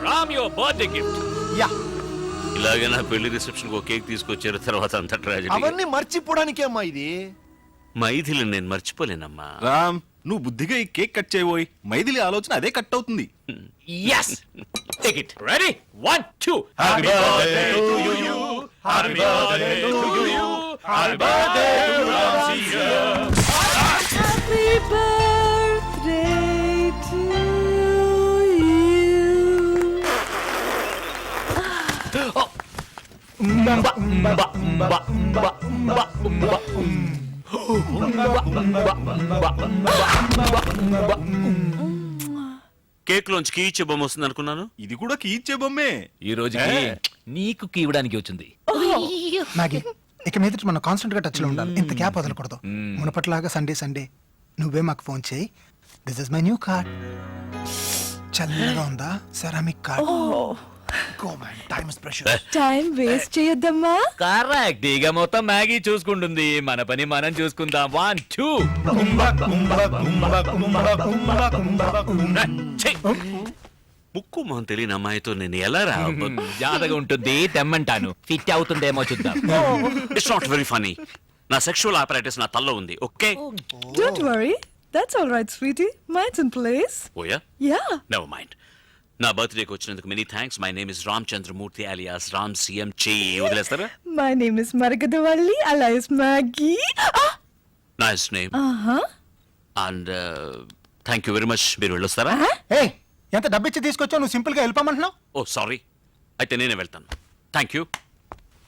Ram your birthday gift. Yeah, ఇలాగే నా పెళ్లి రిసెప్షన్ కు కేక్ తీసుకొచ్చారు, తర్వాత అంత ట్రాజెడీ. అవన్నీ మర్చిపోవడానికే అమ్మా ఇది. మైథిలి నేను మర్చిపోలేనమ్మా. రామ్, నువ్వు బుద్ధిగా ఈ కేక్ కట్ చేయబోయి మైథిలి ఆలోచన అదే కట్ అవుతుంది. yes take it ready 1 2 happy birthday to you happy birthday to you happy birthday to Ramsiya Happy birthday to cake లోంచి కీచే బొమ్మ వస్తుంది అనుకున్నాను. ఇది కూడా కీచ్చే బొమ్మే. ఈ రోజుకి నీకు కీవడానికి వచ్చింది. మ్యాగీ, ఇక మీద మనం కాన్స్టెంట్ గా టచ్ లో ఉండాలి. ఇంత గ్యాప్ వదలకూడదు. మునపట్లాగా సండే నువ్వే మాకు ఫోన్ చేయి. This is my new card. చల్లగా ఉందా? Ceramic card. Go man, time is precious. Time waste చేయొద్దమ్మా. కరెక్ట్. ఇక మొత్తం మ్యాగీ చూసుకుంటుంది, మన పని మనం చూసుకుందాం. 1 2 ముక్కు మొహం తెలియని అమ్మాయితో నేను ఎలా రా? జాతగా ఉంటుంది, తెమ్మంటాను. ఫిట్ అవుతుందేమో చూద్దాం. It's not very funny. నా సెక్షువల్ ఆపరేటర్స్ నా తల్లో ఉంది. Okay Don't worry. That's all right, sweetie. Mine's in place. ఓయా Yeah. Never mind. నా బర్త్డేకి వచ్చినందుకు many thanks. My name is Ram Chandramurthy alias Ram CM. చెయ్యి వదిలేస్తారా? My name is Maragadovalli alias Maggie. Nice name Uh-huh. And thank you very much. మీరు వెళ్ళొస్తారా? ఏయ్, ఎంత డబ్బిచ్చి తీసుకొచ్చావు? నువ్వు సింపుల్ గా వెళ్ళిపోమంటున్నావు. ఓ సారీ, అయితే నేనే వెళ్తాను. Thank you.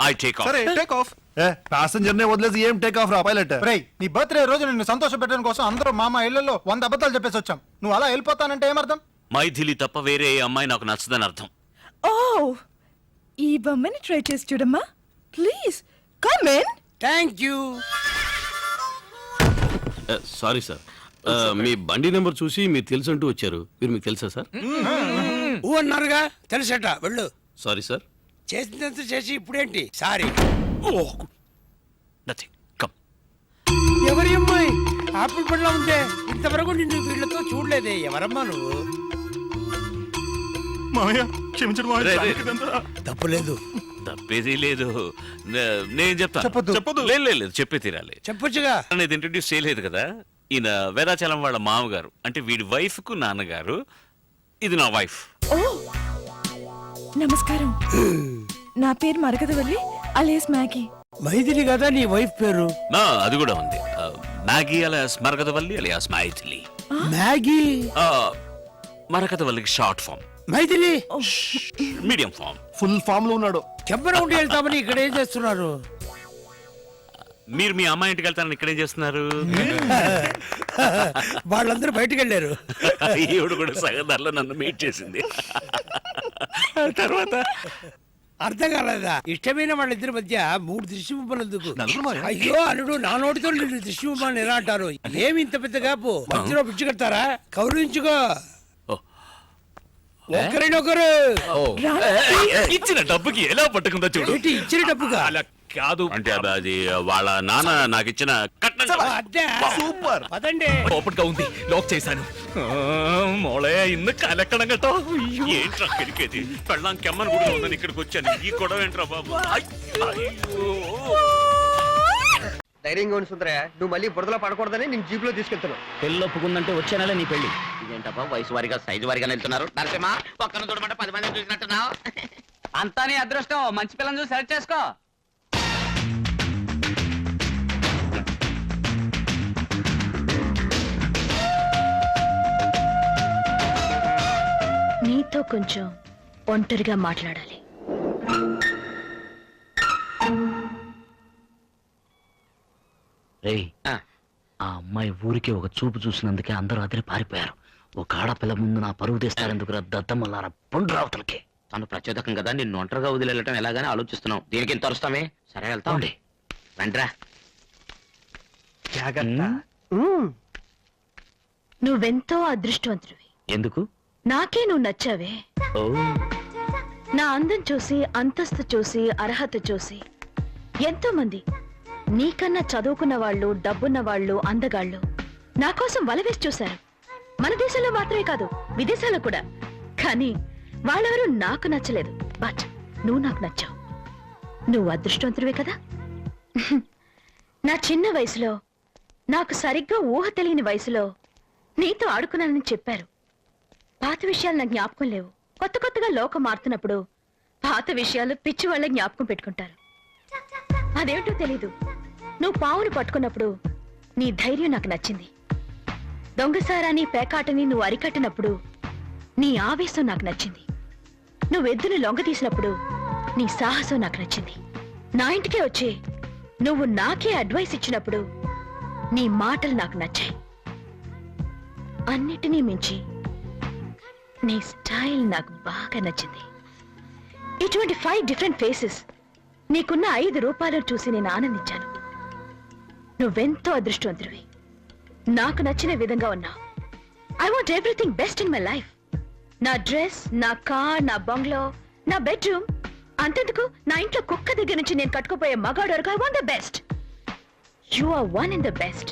I take off. సరే, టేక్ ఆఫ్. ప్యాసింజర్ నే వదిలేసి ఏం టేక్ ఆఫ్ రా పైలట్. రేయ్, నీ బర్త్డే రోజు నిన్ను సంతోష పెట్టడం కోసం అందరూ మామ ఇళ్లలో 100 అబద్ధాలు చెప్పేసి వచ్చాం. నువ్వు అలా వెళ్ళిపోతానంటే ఏమర్థం? మైథిలి తప్ప వేరే ఏ అమ్మాయి నాకు నచ్చదని అర్థం. Oh. ఈ బొమ్మని ట్రై చేసి చూడమ్మా. Please come in. Thank you. Sorry sir, మీ బండి నెంబర్ చూసి మీరు తెలుసు అంటూ వచ్చారు. మీరు మీకు తెలుసా సార్? ఊ అన్నారుగా, తెలుసట. వెళ్ళు. Sorry sir. చేసినంత చేసి ఇప్పుడేంటి సారీ? నథింగ్. కమ్. ఎవరి అమ్మాయి ఆపిల్ పండ్లా ఉంటే ఇంతవరకు నిన్ను వీళ్ళతో చూడలేదే. ఎవరమ్మా నువ్వు? మామయ్య క్షమించడం మామయ్య. రే, రే. ఇదంతా తప్పులేదు. తప్పేది లేదు. నేను చెప్తాను. చెప్పొద్దు. లేదు చెప్పే తీరాలి. చెప్పొచ్చుగా. అనేది ఇంట్రడ్యూస్ చేయలేదు కదా. ఈయన వేదాచలం వాళ్ళ మామగారు, అంటే వీడి వైఫ్ కు నాన్నగారు. ఇది నా వైఫ్. ఓ నమస్కారం. నా పేరు మరగదవల్లి alias Maggie. మైథిలి కదా నీ వైఫ్ పేరు? అది కూడా ఉంది. Maggie alias Marakatavalli alias Mythili. Maggie. మరకతవల్లికి short form, Mythili medium form. Full form లో ఉన్నాడు. కెంపరౌండ్ వెళ్తామని ఇక్కడ ఏం చేస్తున్నారు? మీరు మీ అమ్మాయి ఇంటికి వెళ్తారని ఇక్కడేం చేస్తున్నారు? వాళ్ళందరూ బయటకు వెళ్ళారు. ఈవిడ కూడా సగదారిలో నన్ను మీట్ చేసింది. తర్వాత అర్థం కాలేదా? ఇష్టమైన వాళ్ళిద్దరి మధ్య 3 దృష్టి బొమ్మలు ఎందుకు? నలుగురు మావయ్య. అయ్యో అల్లుడు, నా నోటితో నిన్ను దృష్టి బొమ్మలు ఎలా అంటారు? ఏమి ఇంత పెద్ద కాపు? మధ్యలో పిచ్చి కడతారా? కౌరించుకో. ఒకరినొకరు. ఇచ్చిన డబ్బుకి ఎలా పట్టుకుందో చూడు. ఏంటి ఇచ్చిన డబ్బుగా? అలా కాదు అంటే అది వాళ్ళ నాన్న నాకు ఇచ్చిన కట్నం. అదే. సూపర్. పదండి. ఓపెన్ గా ఉంది, లాక్ చేశాను. മോളെ ഇന്ന് കലക്കണം കേട്ടോ. ఏంట్రా కిరికేది? పెళ్ళాం కెమ్మని కూడా ఉందని ఇక్కడికి వచ్చాను. ఈ గొడవ ఏంట్రా బాబు? ధైర్యంగా ఉండి సుందరయ్య, నువ్వు మళ్ళీ బురదలో పడకూడదని నేను జీపులో తీసుకెళ్తున్నావు. పెళ్ళి ఒప్పుకుందంటే వచ్చే నెల నీ పెళ్లి. ఇదేంటబ్బా వయసు వారిగా సైజు వారిగా వెళ్తున్నారు? నరసింహ, పక్కన చూడమంటే 10 మందిని చూసినట్టున్నావు. అంతా నీ అదృష్టం. మంచి పిల్లని చూసి సెలెక్ట్ చేసుకో. నీతో కొంచెం ఒంటరిగా మాట్లాడాలి. రేయ్, ఆ అమ్మాయి ఊరికి ఒక చూపు చూసినందుకే అందరూ అదిరి పారిపోయారు. ఒక ఆడపిల్ల ముందు నా పరువు తీస్తారెందుకు? దద్దమ్మలారా పుండ్రావతలకి. తను ప్రచోదకం కదా, నిన్ను ఒంటరిగా వదిలేయటం ఎలాగని ఆలోచిస్తున్నావు. దీనికి ఎంత అరుస్తామే? సరే వెళ్తాం. రండ్రా. నువ్వెంతో అదృష్టవంతుడివి. ఎందుకు? నాకే నువ్వు నచ్చావే. ఓ, నా అందం చూసి, అంతస్తు చూసి, అర్హత చూసి ఎంతో మంది నీకన్నా చదువుకున్న వాళ్ళు, డబ్బున్న వాళ్ళు, అందగాళ్ళు నా కోసం వలవేసి చూశారు. మన దేశంలో మాత్రమే కాదు, విదేశాల్లో కూడా. కానీ వాళ్ళెవరూ నాకు నచ్చలేదు. బట్ నువ్వు నాకు నచ్చావు. నువ్వు అదృష్టవంతుడివే కదా. నా చిన్న వయసులో, నాకు సరిగ్గా ఊహ తెలియని వయసులో నీతో ఆడుకున్నానని చెప్పారు. పాత విషయాలు నాకు జ్ఞాపకం లేవు. కొత్తగా లోకం మారుతున్నప్పుడు పాత విషయాలు పిచ్చి వాళ్ళ జ్ఞాపకం పెట్టుకుంటారు. అదేంటో తెలీదు. నువ్వు పావును పట్టుకున్నప్పుడు నీ ధైర్యం నాకు నచ్చింది. దొంగసారాన్ని, పేకాటని నువ్వు అరికట్టినప్పుడు నీ ఆవేశం నాకు నచ్చింది. నువ్వు ఎద్దును లొంగ తీసినప్పుడు నీ సాహసం నాకు నచ్చింది. నా ఇంటికే వచ్చి నువ్వు నాకే అడ్వైస్ ఇచ్చినప్పుడు నీ మాటలు నాకు నచ్చాయి. అన్నిటినీ మించి నీ స్టైల్ నాకు బాగా నచ్చింది. ఇటువంటి 5 డిఫరెంట్ ఫేసెస్ నీకున్న 5 రూపాయలను చూసి నేను ఆనందించాను. నువ్వెంతో అదృష్టవంతుడివి. నాకు నచ్చిన విధంగా ఉన్నావు. I want everything best in my life. నా డ్రెస్, నా కార్, నా బంగ్లో, నా బెడ్రూమ్, అంతెందుకు నా ఇంట్లో కుక్క దగ్గర నుంచి నేను కట్టుకుపోయే మగాడు వరకు I want the best. You are one in the best.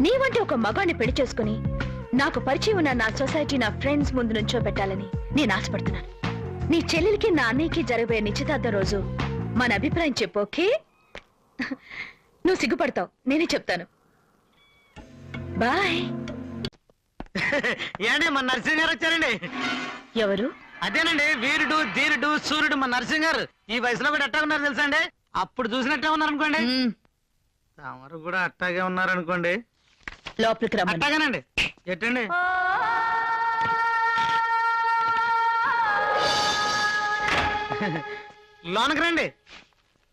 నీ వంటి ఒక మగాడిని పెళ్లి చేసుకుని నాకు పరిచయం ఉన్న నా సొసైటీ, నా ఫ్రెండ్స్ ముందు నుంచో పెట్టాలని నేను ఆశపడుతున్నాను. నీ చెల్లెలికి, నా అన్నయ్యకి జరగబోయే నిశ్చితార్థం రోజు మన అభిప్రాయం చెప్పు, ఓకే? నువ్వు సిగ్గుపడతావు, నేనే చెప్తాను. బాయ్. ఏంటి మన నరసింహ గారు వచ్చారండి? ఎవరు? అదేనండి, వీరుడు, ధీరుడు, సూర్యుడు మన నరసింహ గారు. ఈ వయసులో కూడా ఎట్టా ఉన్నారు తెలుసా అండి? అప్పుడు చూసినట్టే ఉన్నారు అనుకోండి. తమరు కూడా అట్టాగే ఉన్నారు అనుకోండి. లోపలికి రమ్మని. అట్టాగానండి. ఎట్టండి? లోనకి రండి.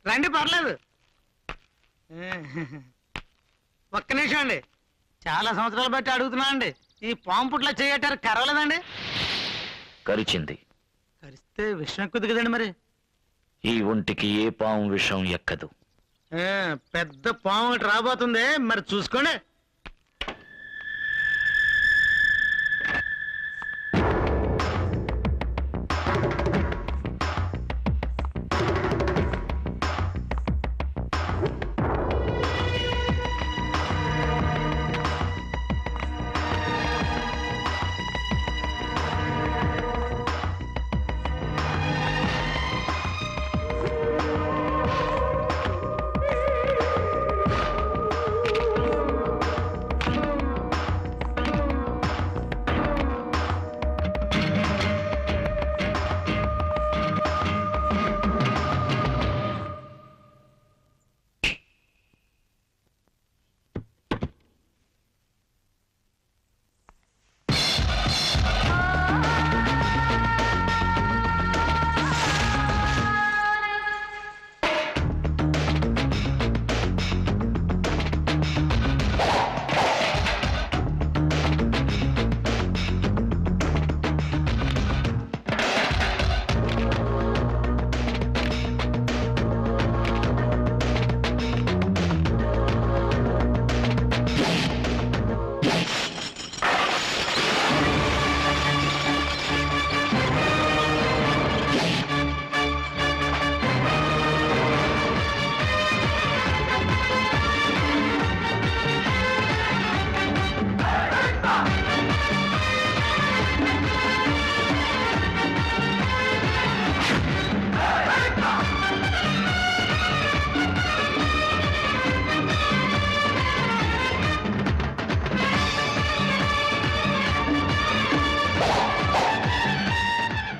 రండి, పర్లేదు. ఒక్క నిమిషం అండి. చాలా సంవత్సరాలు బట్టి అడుగుతున్నా అండి. ఈ పాము పుట్ల చేయటారు కరవలేదండి? కరిచింది. కరిస్తే విషయం ఎక్కువ కదండి మరి. ఈ ఒంటికి ఏ పాము విషం ఎక్కదు. పెద్ద పాము ఒకటి రాబోతుంది, మరి చూసుకోండి.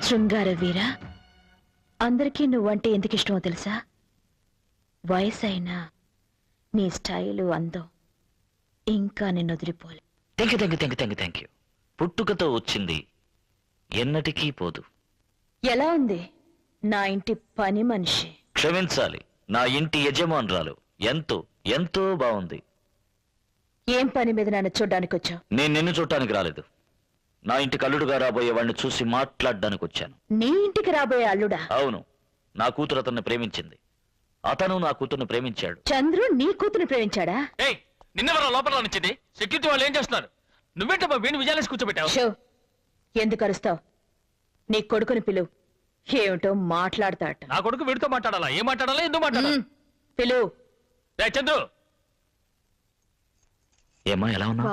శృంగార వీర, అందరికీ నువ్వంటే ఎందుకు ఇష్టమో తెలుసా? వయసైనా నీ స్టైలు, అందం ఇంకా నిన్ను వదిలిపోలే. Thank you. పుట్టుకతో వచ్చింది ఎన్నటికీ పోదు. ఎలా ఉంది నా ఇంటి పని మనిషి? క్షమించాలి, నా ఇంటి యజమానురాలు ఎంతో ఎంతో బాగుంది. ఏం పని మీద నన్ను చూడ్డానికి వచ్చావు? నేను నిన్ను చూడటానికి రాలేదు. నా ఇంటికి అల్లుడుగా రాబోయే వాడిని చూసి మాట్లాడడానికి వచ్చాను. నీ ఇంటికి రాబోయే అల్లుడా? అవును, నా కూతురు అతన్ని ప్రేమించింది. అతను నా కూతుర్ని ప్రేమించాడు. చంద్రు నీ కూతురు ప్రేమించాడా? ఏయ్, నిన్నెవరో లోపల నుంచింది. సెక్యూరిటీ వాళ్ళు ఏం చేస్తున్నారు? నువ్వేంటమ్మా వీణు విజయాలేసి కూర్చోబెట్టావు? షో, ఎందుకు అరుస్తావు? నీ కొడుకుని పిలువు. ఏమిటో మాట్లాడతాట. నా కొడుకు వీడితో మాట్లాడాలా? ఏం మాట్లాడాలా? ఎందుకు మాట్లాడాలి? పిలువు. చంద్రు, ఏమా ఎలా ఉన్నా?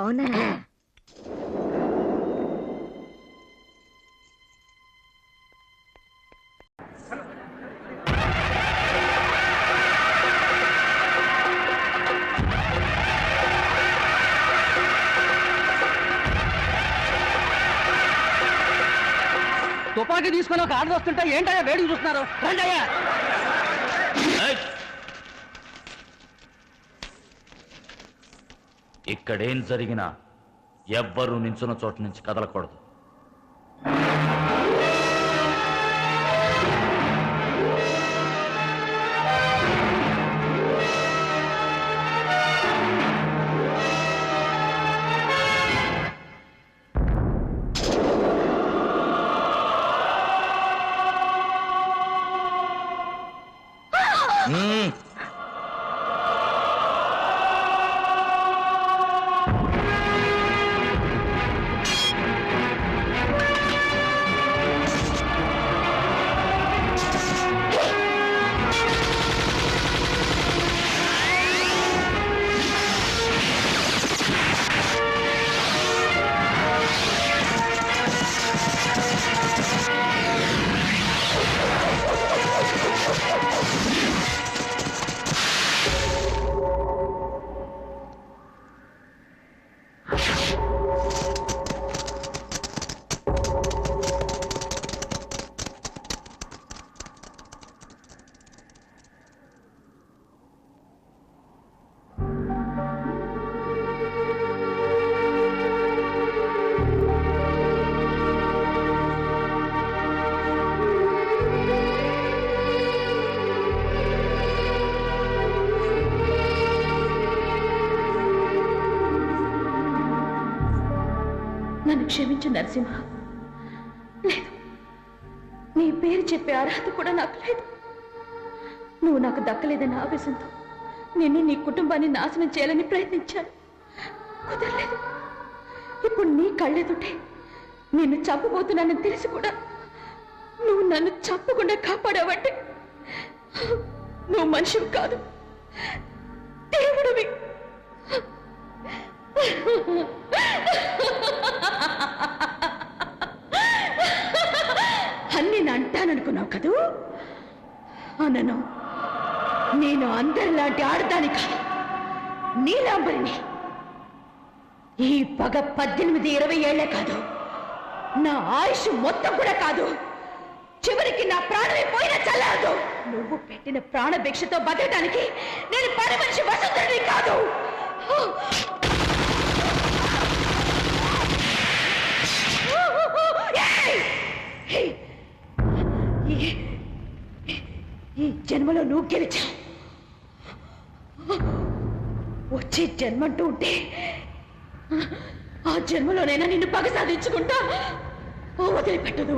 తుపాకీ తీసుకుని ఒక ఆర్డర్ వస్తుంటే ఏంటయ్యా వేడికి చూస్తున్నారు? రండి అయ్యా. ఇక్కడేం జరిగినా ఎవ్వరూ నించున్న చోట నుంచి కదలకూడదు. నన్ను క్షమించు నరసింహ. లేదు, నీ పేరు చెప్పే అర్హత కూడా నాకు లేదు. నువ్వు నాకు దక్కలేదన్న ఆవేశంతో నిన్ను నీ కుటుంబాన్ని నాశనం చేయాలని ప్రయత్నించాను. కుదరలేదు. ఇప్పుడు నీ కళ్ళెదుటే నిన్ను చంపబోతున్నానని తెలిసి కూడా నువ్వు నన్ను చంపకుండా కాపాడావంటే నువ్వు మనిషివి కాదు, దేవుడివి. అన్ని అంటాననుకున్నావు కదూ? అనను. నేను అందరిలాంటి ఆడదాని కాదు, నీలాంబరిని. ఈ పగ 18-20 ఏళ్లే కాదు, నా ఆయుష్ మొత్తం కూడా కాదు. చివరికి నా ప్రాణమే పోయినా చల్లదు. నువ్వు పెట్టిన ప్రాణభిక్షతో బతకడానికి నేను పని మనిషి వసుంధరిని కాదు. ఈ జన్మలో నువ్వు గెలిచావు. వచ్చే జన్మంటూ ఉంటే ఆ జన్మలోనైనా నిన్ను పగ సాధించుకుంటా వదిలిపెట్టదు.